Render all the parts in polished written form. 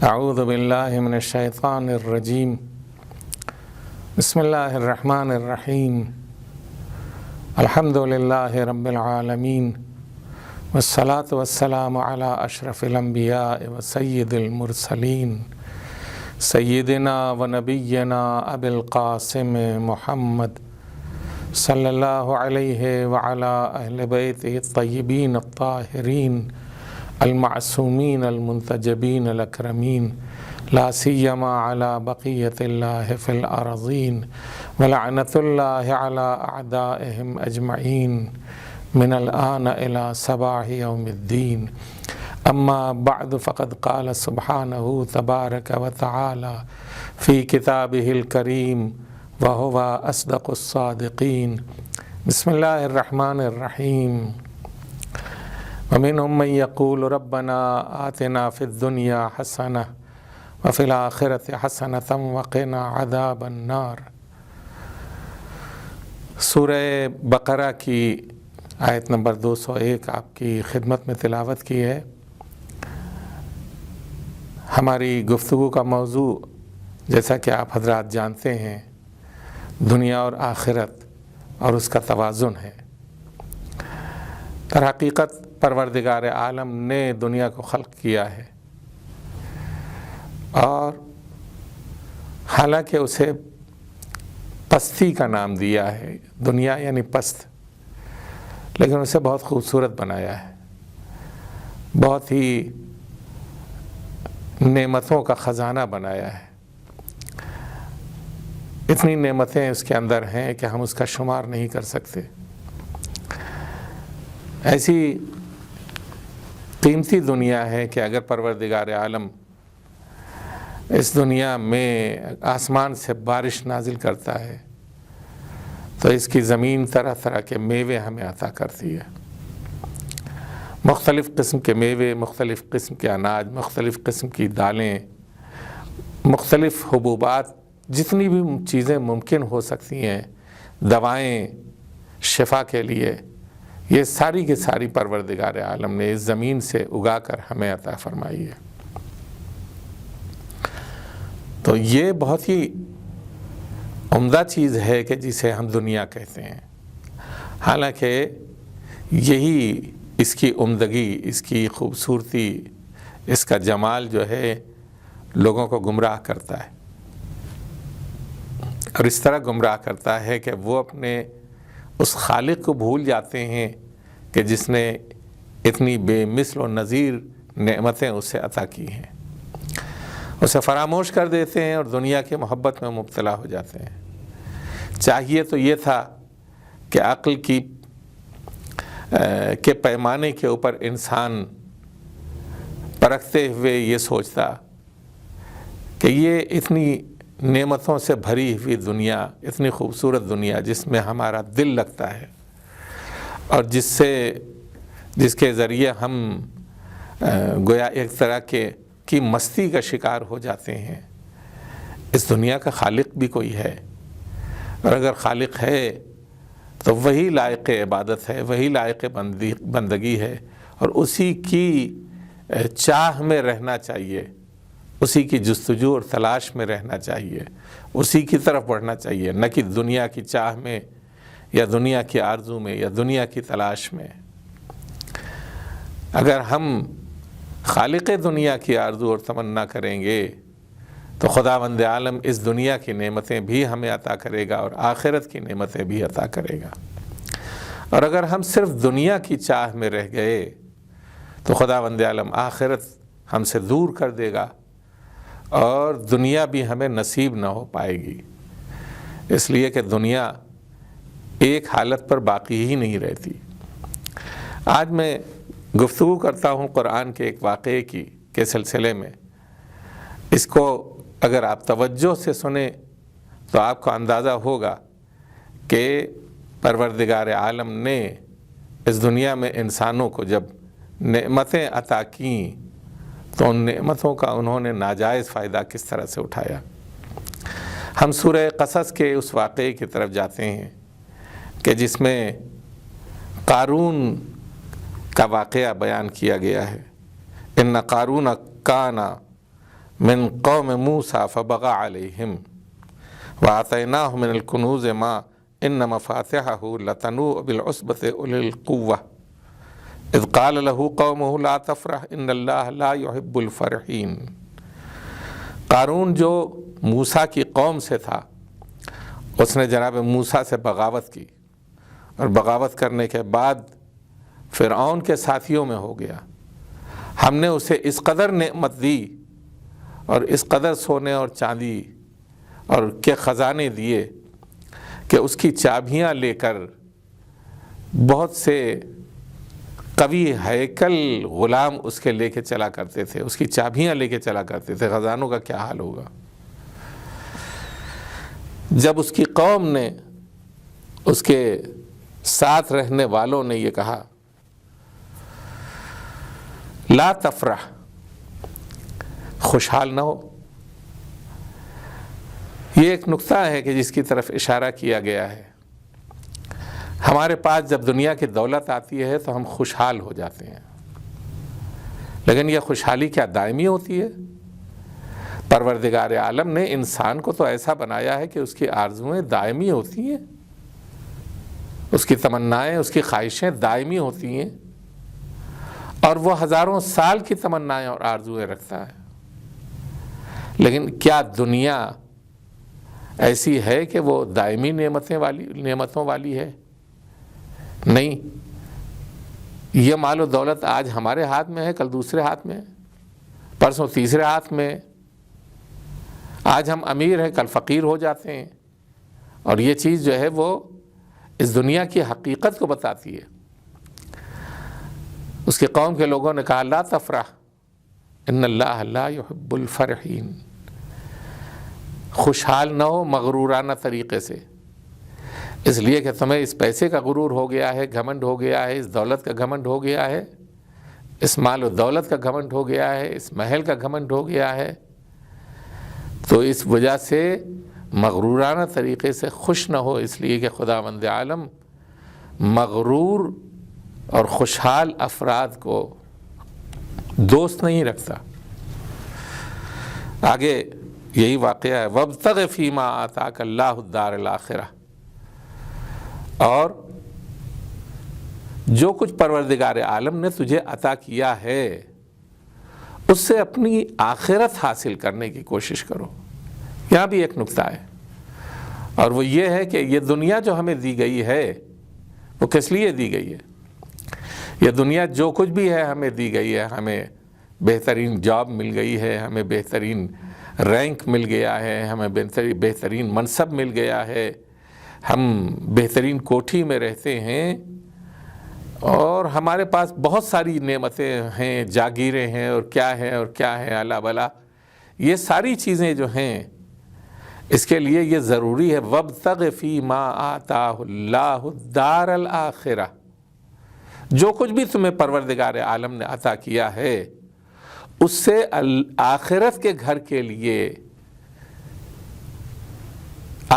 اعوذ باللہ من الشیطان الرجیم بسم اللہ الرحمن الرحیم الحمد للہ رب العالمین والصلاة والسلام علی اشرف الانبیاء وسید المرسلین سیدنا و نبینا ابی القاسم محمد صلی اللہ علیہ وعلی اہل بیتہ الطیبین الطاہرین المعصومین المنتجبین الاکرمین لا سیما علی بقیت اللہ فی الارضین ولعنت اللہ علی اعدائہم اجمعین من الآن الی صباح یوم الدین اما بعد فقد قال سبحانہ تبارک و تعالی فی کتابہ الکریم وہو اصدق الصادقین بسم اللہ الرحمن الرحیم ومنهم من يقول ربنا آتنا في الدنيا حسنة وفي الآخرة حسنة وقنا عذاب النار۔ سورہ بقرہ کی آیت نمبر 201 آپ کی خدمت میں تلاوت کی ہے۔ ہماری گفتگو کا موضوع جیسا کہ آپ حضرات جانتے ہیں دنیا اور آخرت اور اس کا توازن ہے۔ در حقیقت پروردگار عالم نے دنیا کو خلق کیا ہے اور حالانکہ اسے پستی کا نام دیا ہے، دنیا یعنی پست، لیکن اسے بہت خوبصورت بنایا ہے، بہت ہی نعمتوں کا خزانہ بنایا ہے۔ اتنی نعمتیں اس کے اندر ہیں کہ ہم اس کا شمار نہیں کر سکتے۔ ایسی قیمتی دنیا ہے کہ اگر پروردگار عالم اس دنیا میں آسمان سے بارش نازل کرتا ہے تو اس کی زمین طرح طرح کے میوے ہمیں عطا کرتی ہے، مختلف قسم کے میوے، مختلف قسم کے اناج، مختلف قسم کی دالیں، مختلف حبوبات، جتنی بھی چیزیں ممکن ہو سکتی ہیں، دوائیں شفا کے لیے، یہ ساری کی ساری پروردگار عالم نے اس زمین سے اگا کر ہمیں عطا فرمائی ہے۔ تو یہ بہت ہی عمدہ چیز ہے کہ جسے ہم دنیا کہتے ہیں، حالانکہ یہی اس کی عمدگی، اس کی خوبصورتی، اس کا جمال جو ہے لوگوں کو گمراہ کرتا ہے، اور اس طرح گمراہ کرتا ہے کہ وہ اپنے اس خالق کو بھول جاتے ہیں کہ جس نے اتنی بے مثل و نظیر نعمتیں اسے عطا کی ہیں، اسے فراموش کر دیتے ہیں اور دنیا کی محبت میں مبتلا ہو جاتے ہیں۔ چاہیے تو یہ تھا کہ عقل کے پیمانے کے اوپر انسان پرکھتے ہوئے یہ سوچتا کہ یہ اتنی نعمتوں سے بھری ہوئی دنیا، اتنی خوبصورت دنیا جس میں ہمارا دل لگتا ہے اور جس کے ذریعے ہم گویا ایک طرح کی مستی کا شکار ہو جاتے ہیں، اس دنیا کا خالق بھی کوئی ہے، اور اگر خالق ہے تو وہی لائق عبادت ہے، وہی لائق بندگی ہے، اور اسی کی چاہ میں رہنا چاہیے، اسی کی جستجو اور تلاش میں رہنا چاہیے، اسی کی طرف بڑھنا چاہیے، نہ کہ دنیا کی چاہ میں یا دنیا کی آرزو میں یا دنیا کی تلاش میں۔ اگر ہم خالق دنیا کی آرزو اور تمنا کریں گے تو خداوند عالم اس دنیا کی نعمتیں بھی ہمیں عطا کرے گا اور آخرت کی نعمتیں بھی عطا کرے گا، اور اگر ہم صرف دنیا کی چاہ میں رہ گئے تو خداوند عالم آخرت ہم سے دور کر دے گا اور دنیا بھی ہمیں نصیب نہ ہو پائے گی، اس لیے کہ دنیا ایک حالت پر باقی ہی نہیں رہتی۔ آج میں گفتگو کرتا ہوں قرآن کے ایک واقعے کے سلسلے میں۔ اس کو اگر آپ توجہ سے سنیں تو آپ کو اندازہ ہوگا کہ پروردگار عالم نے اس دنیا میں انسانوں کو جب نعمتیں عطا کیں تو ان نعمتوں کا انہوں نے ناجائز فائدہ کس طرح سے اٹھایا۔ ہم سورہ قصص کے اس واقعے کی طرف جاتے ہیں کہ جس میں قارون کا واقعہ بیان کیا گیا ہے۔ ان قارون کان من قوم موسیٰ فبغى علیہم وآتیناہ من الکنوز ما ان مفاتحہ لتنوء بالعصبۃ اولي القوة اذ قال له قومه لا تفرح ان اللہ لا يحب الفرحین۔ قارون جو موسیٰ کی قوم سے تھا، اس نے جناب موسیٰ سے بغاوت کی، اور بغاوت کرنے کے بعد فرعون کے ساتھیوں میں ہو گیا۔ ہم نے اسے اس قدر نعمت دی اور اس قدر سونے اور چاندی اور کے خزانے دیے کہ اس کی چابیاں لے کر بہت سے قوی ہیکل غلام اس کے لے کے چلا کرتے تھے، اس کی چابیاں لے کے چلا کرتے تھے۔ خزانوں کا کیا حال ہوگا؟ جب اس کی قوم نے، اس کے ساتھ رہنے والوں نے یہ کہا لا تفرح، خوشحال نہ ہو، یہ ایک نقطہ ہے کہ جس کی طرف اشارہ کیا گیا ہے۔ ہمارے پاس جب دنیا کی دولت آتی ہے تو ہم خوشحال ہو جاتے ہیں، لیکن یہ خوشحالی کیا دائمی ہوتی ہے؟ پروردگار عالم نے انسان کو تو ایسا بنایا ہے کہ اس کی آرزویں دائمی ہوتی ہیں، اس کی تمنائیں، اس کی خواہشیں دائمی ہوتی ہیں، اور وہ ہزاروں سال کی تمنائیں اور آرزویں رکھتا ہے۔ لیکن کیا دنیا ایسی ہے کہ وہ دائمی نعمتوں والی ہے؟ نہیں۔ یہ مال و دولت آج ہمارے ہاتھ میں ہے، کل دوسرے ہاتھ میں ہے، پرسوں تیسرے ہاتھ میں ہے۔ آج ہم امیر ہیں، کل فقیر ہو جاتے ہیں، اور یہ چیز جو ہے وہ اس دنیا کی حقیقت کو بتاتی ہے۔ اس کی قوم کے لوگوں نے کہا لا تفرح ان اللہ لا يحب الفرحین، خوشحال نہ ہو مغرورانہ طریقے سے، اس لیے کہ تمہیں اس پیسے کا غرور ہو گیا ہے، گھمنڈ ہو گیا ہے، اس دولت کا گھمنڈ ہو گیا ہے، اس مال و دولت کا گھمنڈ ہو گیا ہے، اس محل کا گھمنڈ ہو گیا ہے، تو اس وجہ سے مغرورانہ طریقے سے خوش نہ ہو، اس لیے کہ خداوند عالم مغرور اور خوشحال افراد کو دوست نہیں رکھتا۔ آگے یہی واقعہ ہے وَابْتَغِ فِي مَا آتَاكَ اللَّهُ الدَّارَ الْآخِرَةَ، اور جو کچھ پروردگار عالم نے تجھے عطا کیا ہے اس سے اپنی آخرت حاصل کرنے کی کوشش کرو۔ یہاں بھی ایک نقطہ ہے، اور وہ یہ ہے کہ یہ دنیا جو ہمیں دی گئی ہے وہ کس لیے دی گئی ہے؟ یہ دنیا جو کچھ بھی ہے ہمیں دی گئی ہے، ہمیں بہترین جاب مل گئی ہے، ہمیں بہترین رینک مل گیا ہے، ہمیں بہترین منصب مل گیا ہے، ہم بہترین کوٹھی میں رہتے ہیں، اور ہمارے پاس بہت ساری نعمتیں ہیں، جاگیریں ہیں، اور کیا ہے الا بلا۔ یہ ساری چیزیں جو ہیں اس کے لیے یہ ضروری ہے وَابْتَغِ فِي مَا آتَاهُ اللَّهُ الدَّارَ الْآخِرَةَ، جو کچھ بھی تمہیں پروردگار عالم نے عطا کیا ہے اس سے آخرت کے گھر کے لیے،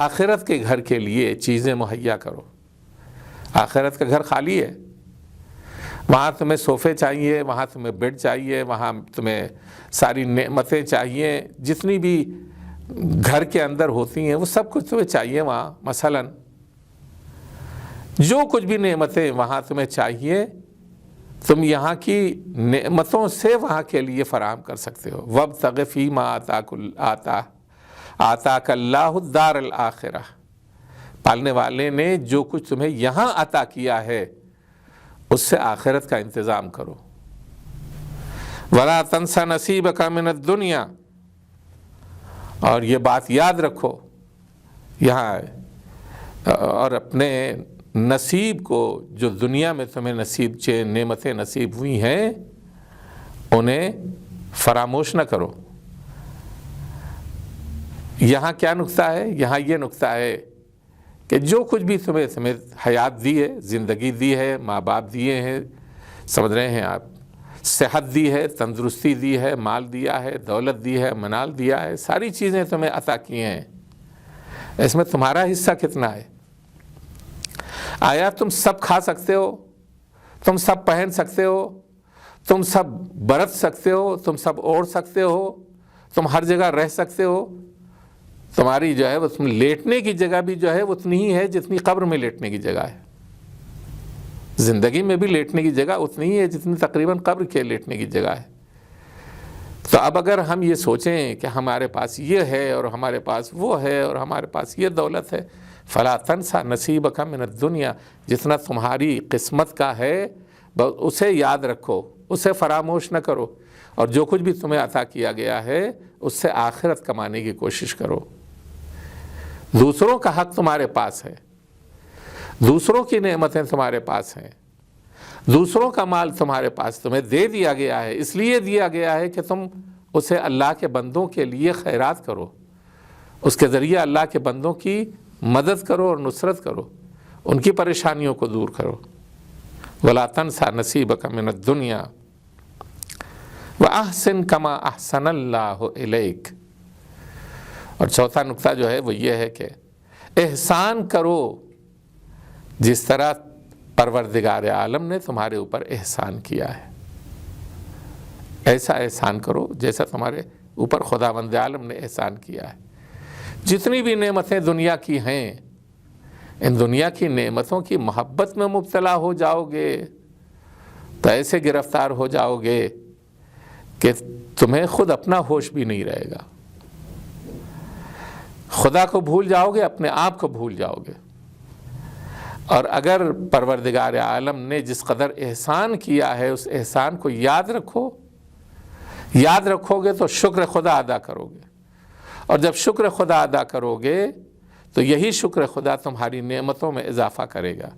آخرت کے گھر کے لیے چیزیں مہیا کرو۔ آخرت کا گھر خالی ہے، وہاں تمہیں صوفے چاہیے، وہاں تمہیں بیڈ چاہیے، وہاں تمہیں ساری نعمتیں چاہیے، جتنی بھی گھر کے اندر ہوتی ہیں وہ سب کچھ تمہیں چاہیے وہاں۔ مثلا جو کچھ بھی نعمتیں وہاں تمہیں چاہیے تم یہاں کی نعمتوں سے وہاں کے لیے فراہم کر سکتے ہو۔ وَابْتَغِ فِي مَا آتَاكَ اللَّهُ الدَّارَ الْآخِرَةَ، پالنے والے نے جو کچھ تمہیں یہاں عطا کیا ہے اس سے آخرت کا انتظام کرو۔ وَلَا تَنْسَ نَصِيبَكَ مِنَ الدُّنْيَا، اور یہ بات یاد رکھو یہاں، اور اپنے نصیب کو جو دنیا میں تمہیں نعمتیں نصیب ہوئی ہیں انہیں فراموش نہ کرو۔ یہاں کیا نقطہ ہے؟ یہاں یہ نقطہ ہے کہ جو کچھ بھی تمہیں حیات دی ہے، زندگی دی ہے، ماں باپ دیے ہیں، سمجھ رہے ہیں آپ، صحت دی ہے، تندرستی دی ہے، مال دیا ہے، دولت دی ہے، منال دیا ہے، ساری چیزیں تمہیں عطا کی ہیں، اس میں تمہارا حصہ کتنا ہے؟ آیا تم سب کھا سکتے ہو؟ تم سب پہن سکتے ہو؟ تم سب برت سکتے ہو؟ تم سب اوڑھ سکتے ہو؟ تم ہر جگہ رہ سکتے ہو، تمہاری جو ہے اس میں لیٹنے کی جگہ بھی جو ہے اتنی ہی ہے جتنی قبر میں لیٹنے کی جگہ ہے، زندگی میں بھی لیٹنے کی جگہ اتنی ہی ہے جتنی تقریباً قبر کے لیٹنے کی جگہ ہے۔ تو اب اگر ہم یہ سوچیں کہ ہمارے پاس یہ ہے اور ہمارے پاس وہ ہے اور ہمارے پاس یہ دولت ہے، فلا تنسا نصیبک من الدنیا، جتنا تمہاری قسمت کا ہے اسے یاد رکھو، اسے فراموش نہ کرو، اور جو کچھ بھی تمہیں عطا کیا گیا ہے اس سے آخرت کمانے کی کوشش کرو۔ دوسروں کا حق تمہارے پاس ہے، دوسروں کی نعمتیں تمہارے پاس ہیں، دوسروں کا مال تمہارے پاس تمہیں دے دیا گیا ہے، اس لیے دیا گیا ہے کہ تم اسے اللہ کے بندوں کے لیے خیرات کرو، اس کے ذریعے اللہ کے بندوں کی مدد کرو اور نصرت کرو، ان کی پریشانیوں کو دور کرو۔ وَلَا تَنْسَى نَصِيبَكَ مِنَ الدُّنْيَا وَأَحْسِنْ كَمَا أَحْسَنَ اللَّهُ إِلَيْكَ۔ اور چوتھا نقطہ جو ہے وہ یہ ہے کہ احسان کرو جس طرح پروردگار عالم نے تمہارے اوپر احسان کیا ہے، ایسا احسان کرو جیسا تمہارے اوپر خداوند عالم نے احسان کیا ہے۔ جتنی بھی نعمتیں دنیا کی ہیں، ان دنیا کی نعمتوں کی محبت میں مبتلا ہو جاؤ گے تو ایسے گرفتار ہو جاؤ گے کہ تمہیں خود اپنا ہوش بھی نہیں رہے گا، خدا کو بھول جاؤ گے، اپنے آپ کو بھول جاؤ گے۔ اور اگر پروردگار عالم نے جس قدر احسان کیا ہے اس احسان کو یاد رکھو، یاد رکھو گے تو شکر خدا ادا کرو گے، اور جب شکر خدا ادا کرو گے تو یہی شکر خدا تمہاری نعمتوں میں اضافہ کرے گا۔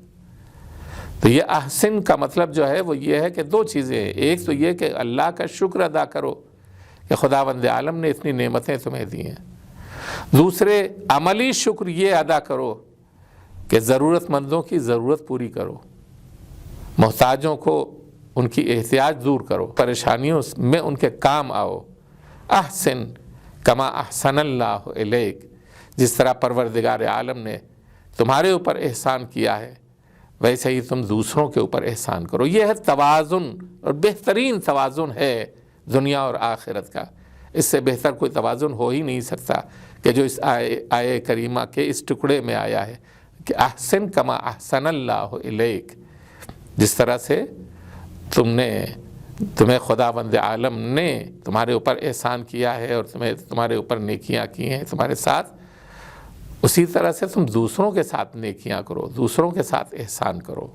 تو یہ احسن کا مطلب جو ہے وہ یہ ہے کہ دو چیزیں ہیں، ایک تو یہ کہ اللہ کا شکر ادا کرو کہ خداوند عالم نے اتنی نعمتیں تمہیں دی ہیں، دوسرے عملی شکر یہ ادا کرو کہ ضرورت مندوں کی ضرورت پوری کرو، محتاجوں کو ان کی احتیاج دور کرو، پریشانیوں میں ان کے کام آؤ۔ احسن کما احسن اللہ الیک، جس طرح پروردگار عالم نے تمہارے اوپر احسان کیا ہے ویسے ہی تم دوسروں کے اوپر احسان کرو۔ یہ ہے توازن، اور بہترین توازن ہے دنیا اور آخرت کا، اس سے بہتر کوئی توازن ہو ہی نہیں سکتا کہ جو اس آیے کریمہ کے اس ٹکڑے میں آیا ہے کہ احسن کما احسن اللہ الیک، جس طرح سے تمہیں خداوند عالم نے تمہارے اوپر احسان کیا ہے اور تمہارے اوپر نیکیاں کی ہیں تمہارے ساتھ، اسی طرح سے تم دوسروں کے ساتھ نیکیاں کرو، دوسروں کے ساتھ احسان کرو۔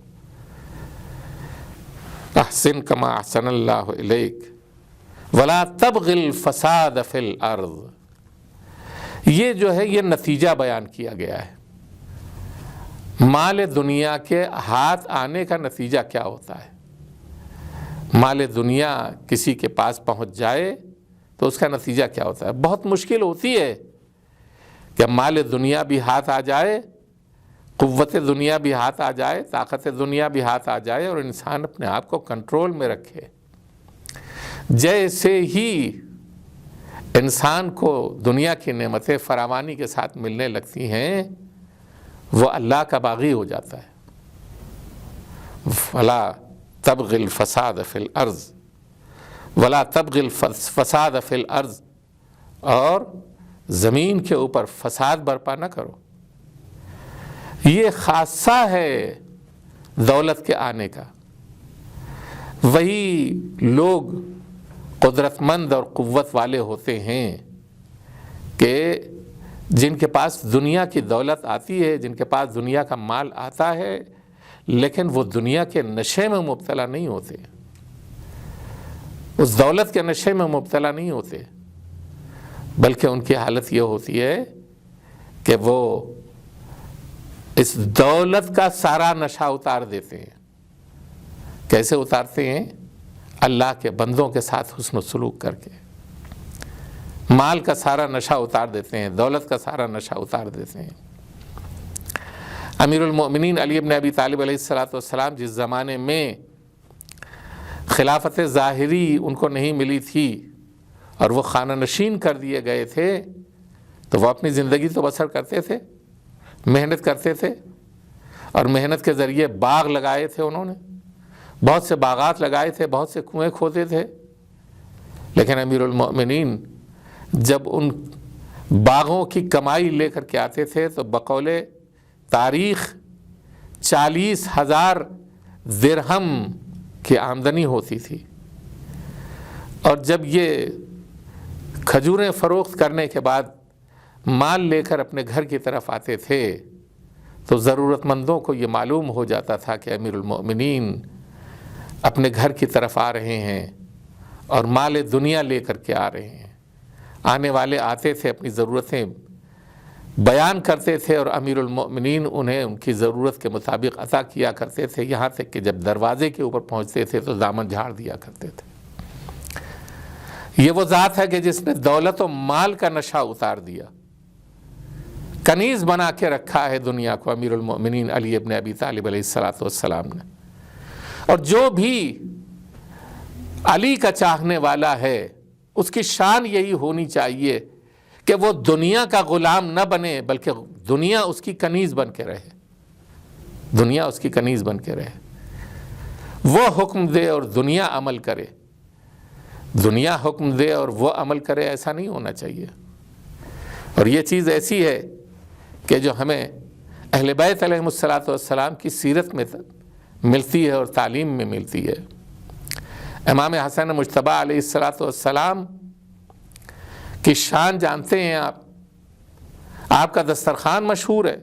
احسن کما احسن اللہ الیک ولا تبغ الفساد فی الارض، یہ جو ہے یہ نتیجہ بیان کیا گیا ہے۔ مال دنیا کے ہاتھ آنے کا نتیجہ کیا ہوتا ہے؟ مال دنیا کسی کے پاس پہنچ جائے تو اس کا نتیجہ کیا ہوتا ہے؟ بہت مشکل ہوتی ہے کہ مال دنیا بھی ہاتھ آ جائے، قوت دنیا بھی ہاتھ آ جائے، طاقت دنیا بھی ہاتھ آ جائے اور انسان اپنے آپ کو کنٹرول میں رکھے۔ جیسے ہی انسان کو دنیا کی نعمتیں فراوانی کے ساتھ ملنے لگتی ہیں وہ اللہ کا باغی ہو جاتا ہے۔ ولا تبغ الفساد فی الارض ولا تبغ الفساد فی الارض، اور زمین کے اوپر فساد برپا نہ کرو۔ یہ خاصہ ہے دولت کے آنے کا۔ وہی لوگ قدرت مند اور قوت والے ہوتے ہیں کہ جن کے پاس دنیا کی دولت آتی ہے، جن کے پاس دنیا کا مال آتا ہے، لیکن وہ دنیا کے نشے میں مبتلا نہیں ہوتے، اس دولت کے نشے میں مبتلا نہیں ہوتے، بلکہ ان کی حالت یہ ہوتی ہے کہ وہ اس دولت کا سارا نشہ اتار دیتے ہیں۔ کیسے اتارتے ہیں؟ اللہ کے بندوں کے ساتھ حسن و سلوک کر کے مال کا سارا نشہ اتار دیتے ہیں، دولت کا سارا نشہ اتار دیتے ہیں۔ امیر المؤمنین علی بن ابی طالب علیہ السلام جس زمانے میں خلافت ظاہری ان کو نہیں ملی تھی اور وہ خانہ نشین کر دیے گئے تھے، تو وہ اپنی زندگی تو بسر کرتے تھے، محنت کرتے تھے، اور محنت کے ذریعے باغ لگائے تھے، انہوں نے بہت سے باغات لگائے تھے، بہت سے کنویں کھودے تھے، لیکن امیر المؤمنین جب ان باغوں کی کمائی لے کر کے آتے تھے تو بقول تاریخ 40,000 درہم کی آمدنی ہوتی تھی، اور جب یہ کھجوریں فروخت کرنے کے بعد مال لے کر اپنے گھر کی طرف آتے تھے تو ضرورت مندوں کو یہ معلوم ہو جاتا تھا کہ امیر المؤمنین اپنے گھر کی طرف آ رہے ہیں اور مال دنیا لے کر کے آ رہے ہیں۔ آنے والے آتے تھے، اپنی ضرورتیں بیان کرتے تھے اور امیر المؤمنین انہیں ان کی ضرورت کے مطابق عطا کیا کرتے تھے، یہاں تک کہ جب دروازے کے اوپر پہنچتے تھے تو دامن جھاڑ دیا کرتے تھے۔ یہ وہ ذات ہے کہ جس نے دولت و مال کا نشہ اتار دیا، کنیز بنا کے رکھا ہے دنیا کو امیر المؤمنین علی ابن ابی طالب علیہ السلام نے۔ اور جو بھی علی کا چاہنے والا ہے اس کی شان یہی ہونی چاہیے کہ وہ دنیا کا غلام نہ بنے، بلکہ دنیا اس کی کنیز بن کے رہے، دنیا اس کی کنیز بن کے رہے۔ وہ حکم دے اور دنیا عمل کرے، دنیا حکم دے اور وہ عمل کرے، ایسا نہیں ہونا چاہیے۔ اور یہ چیز ایسی ہے کہ جو ہمیں اہل بیت علیہم السلام کی سیرت میں ملتی ہے اور تعلیم میں ملتی ہے۔ امام حسن مجتبی علیہ السلام کی شان جانتے ہیں آپ کا دسترخوان مشہور ہے۔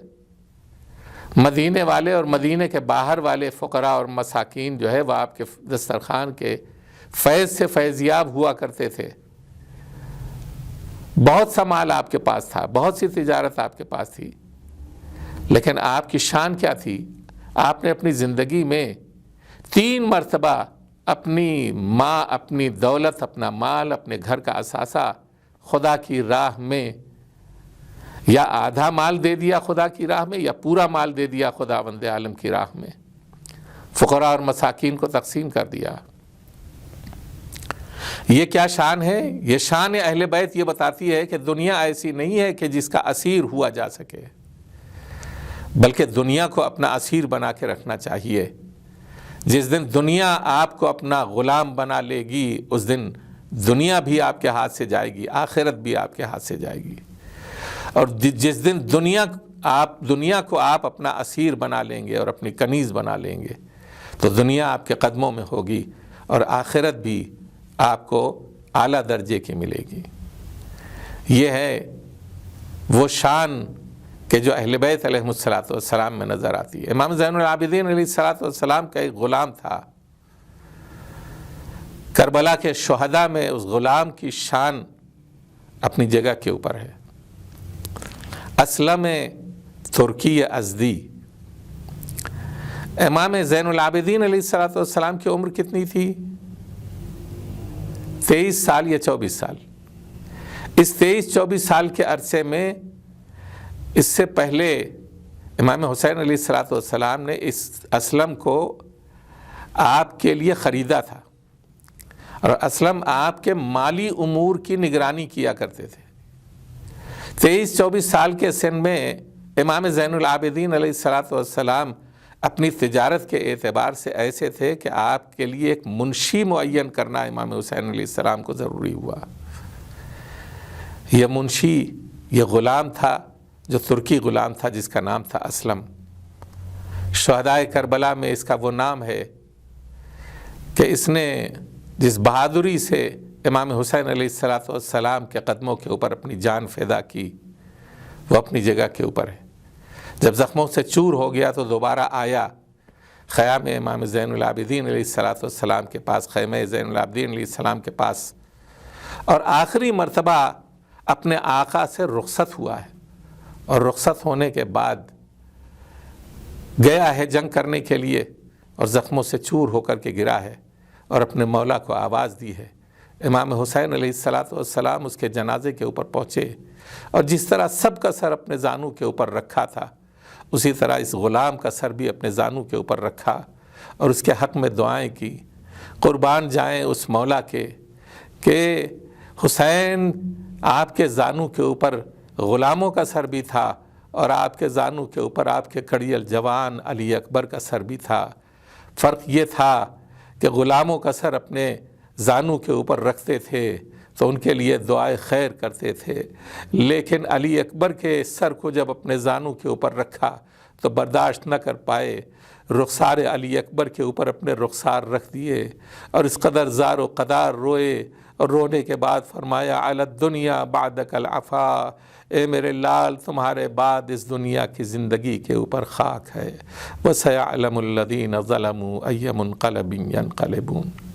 مدینے والے اور مدینے کے باہر والے فقراء اور مساکین جو ہے وہ آپ کے دسترخوان کے فیض سے فیضیاب ہوا کرتے تھے۔ بہت سا مال آپ کے پاس تھا، بہت سی تجارت آپ کے پاس تھی، لیکن آپ کی شان کیا تھی؟ آپ نے اپنی زندگی میں 3 مرتبہ اپنی ماں، اپنی دولت، اپنا مال، اپنے گھر کا اثاثہ خدا کی راہ میں یا آدھا مال دے دیا خدا کی راہ میں، یا پورا مال دے دیا خداوند عالم کی راہ میں، فقراء اور مساکین کو تقسیم کر دیا۔ یہ کیا شان ہے؟ یہ شان اہل بیت یہ بتاتی ہے کہ دنیا ایسی نہیں ہے کہ جس کا اسیر ہوا جا سکے، بلکہ دنیا کو اپنا اسیر بنا کے رکھنا چاہیے۔ جس دن دنیا آپ کو اپنا غلام بنا لے گی اس دن دنیا بھی آپ کے ہاتھ سے جائے گی، آخرت بھی آپ کے ہاتھ سے جائے گی۔ اور جس دن دنیا کو آپ اپنا اسیر بنا لیں گے اور اپنی کنیز بنا لیں گے تو دنیا آپ کے قدموں میں ہوگی اور آخرت بھی آپ کو اعلیٰ درجے کی ملے گی۔ یہ ہے وہ شان کہ جو اہل بیت علیہ السلام میں نظر آتی ہے۔ امام زین العابدین علیہ السلام کا ایک غلام تھا، کربلا کے شہداء میں اس غلام کی شان اپنی جگہ کے اوپر ہے۔ اسلم ترکی ازدی، امام زین العابدین علیہ السلام کی عمر کتنی تھی؟ 23 سال یا 24 سال۔ اس 23-24 سال کے عرصے میں اس سے پہلے امام حسین علیہ السلام نے اس اسلم کو آپ کے لیے خریدا تھا، اور اسلم آپ کے مالی امور کی نگرانی کیا کرتے تھے۔ 23-24 سال کے سن میں امام زین العابدین علیہ السلام اپنی تجارت کے اعتبار سے ایسے تھے کہ آپ کے لیے ایک منشی معین کرنا امام حسین علیہ السلام کو ضروری ہوا۔ یہ منشی، یہ غلام تھا جو ترکی غلام تھا جس کا نام تھا اسلم۔ شہدائے کربلا میں اس کا وہ نام ہے کہ اس نے جس بہادری سے امام حسین علیہ السلام کے قدموں کے اوپر اپنی جان فدا کی وہ اپنی جگہ کے اوپر ہے۔ جب زخموں سے چور ہو گیا تو دوبارہ آیا خیام امام زین العابدین علیہ السلام کے پاس، خیمہ زین العابدین علیہ السلام کے پاس، اور آخری مرتبہ اپنے آقا سے رخصت ہوا ہے، اور رخصت ہونے کے بعد گیا ہے جنگ کرنے کے لیے اور زخموں سے چور ہو کر کے گرا ہے اور اپنے مولا کو آواز دی ہے۔ امام حسین علیہ السلام اس کے جنازے کے اوپر پہنچے، اور جس طرح سب کا سر اپنے زانو کے اوپر رکھا تھا اسی طرح اس غلام کا سر بھی اپنے زانو کے اوپر رکھا اور اس کے حق میں دعائیں کی۔ قربان جائیں اس مولا کے کہ حسین آپ کے زانو کے اوپر غلاموں کا سر بھی تھا اور آپ کے زانو کے اوپر آپ کے کڑیل جوان علی اکبر کا سر بھی تھا۔ فرق یہ تھا کہ غلاموں کا سر اپنے زانو کے اوپر رکھتے تھے تو ان کے لیے دعائے خیر کرتے تھے، لیکن علی اکبر کے سر کو جب اپنے زانوں کے اوپر رکھا تو برداشت نہ کر پائے، رخسار علی اکبر کے اوپر اپنے رخسار رکھ دیے اور اس قدر زار و قدار روئے، اور رونے کے بعد فرمایا علی الدنیا بعدک العفا، اے میرے لال تمہارے بعد اس دنیا کی زندگی کے اوپر خاک ہے۔ وَسَيَعْلَمُ الَّذِينَ ظَلَمُوا أَيَّ مُنْقَلَبٍ يَنْقَلِبُونَ۔